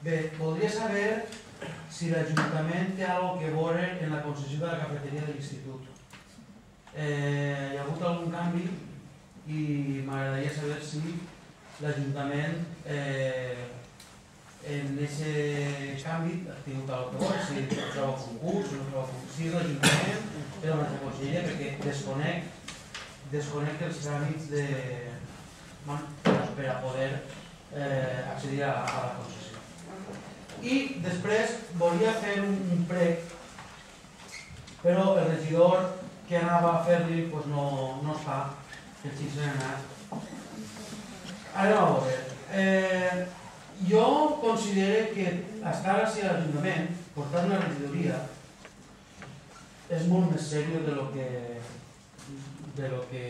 Bé, voldria saber si l'Ajuntament té alguna cosa a veure en la concessió de la cafeteria de l'institut. Hi ha hagut algun canvi i m'agradaria saber si l'Ajuntament en aquest canvi ha tingut alguna cosa a veure, si troba concurs, si no troba concurs, si és l'Ajuntament o la nostra conselleria, perquè desconec els tràmits per a poder accedir a la concessió. I després volia fer un prec, però el regidor que anava a fer-li no es fa, el xic se n'ha anat. Anem a veure. Jo considero que estar així a l'Ajuntament, portar una regidoria, és molt més seriós de lo que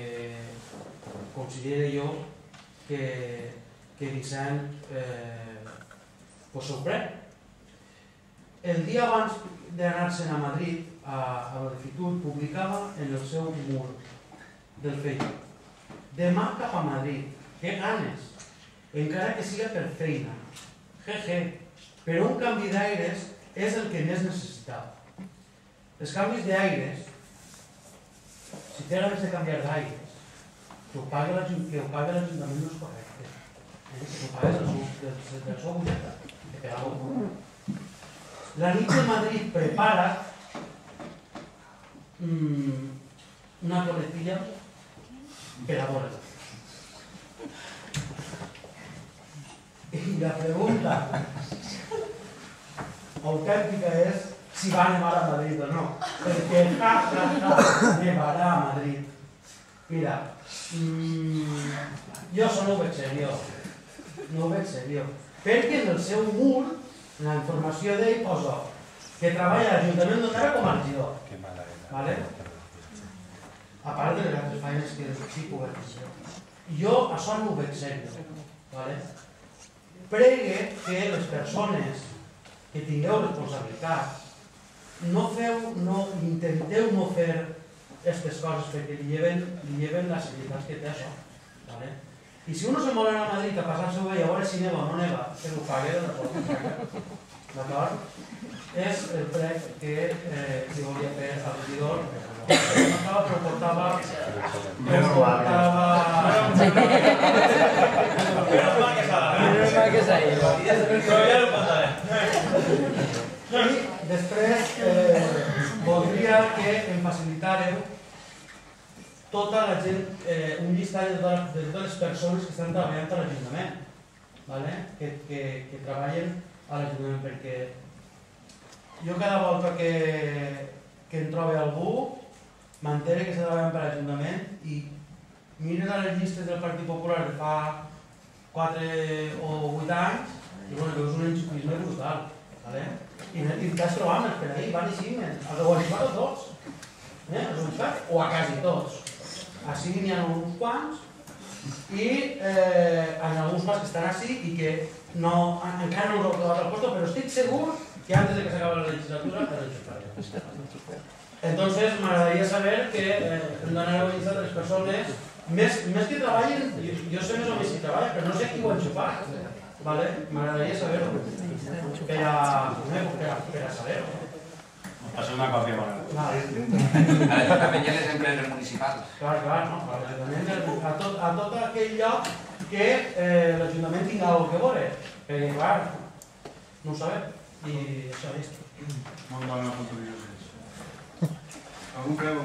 considero jo que Vicent s'ho pren. El dia abans d'anar-se'n a Madrid, a l'Institut, publicava en el seu mur del Facebook: demà cap a Madrid, que ganes, encara que siga per feina, jeje, però un canvi d'aires és el que més necessitava. Els canvis d'aires, si té ganes de canviar d'aires, que ho pagui l'Ajuntament no és correcte, que ho pagues del seu butxaca. La nit de Madrid prepara una coletilla per a veure. I la pregunta autèntica és si va nevar a Madrid o no. Perquè nevarà a Madrid. Mira, jo això no ho veig seriós. No ho veig seriós. Perquè en el seu mur, en la informació d'ell, posa que treballa a l'Ajuntament d'Ondara com a regidor. A part de les altres feines que sí que ho veig seriós. Jo això no ho veig seriós. Pregue que les persones que tingueu responsabilitats intenteu no fer aquestes coses perquè li lleven la serietat que té això. I si uno se vol anar a Madrid a passar-se-ho bé i a veure si neva o no neva, que ho pagui de la forma. D'acord? És el prec que li volia fer al regidor. Però portava... Menos mal que s'ha ido. I després voldria que em facilitàreu tota la gent, un llistat de totes les persones que estan treballant a l'Ajuntament, que treballen a l'Ajuntament, perquè jo cada volta que em trobo algú m'entere que està treballant per l'Ajuntament i mires a les llistes del Partit Popular de fa 4 o 8 anys i veus un enxufisme brutal. I t'has trobat per ahí, van i siguen, els heu arribat a tots, o a quasi tots. Així n'hi ha uns quants i alguns quants que estan així i que encara no us heu trobat al lloc, però estic segur que antes de que s'acabi la legislatura els enxufarem. Entonces m'agradaria saber que em donareu la llista de les persones més que treballen, jo sé més o menys qui treballa, però no sé qui ho ha enxufat. M'agradaria saber-ho per a saber-ho. Passa una còpia bona. A l'Ajuntament hi ha les empreses municipals. Clar, no. A tot aquell lloc que l'Ajuntament tingui alguna cosa a veure. Perquè, clar, no ho sabem. I això és. Molt bona foto. Algun preu?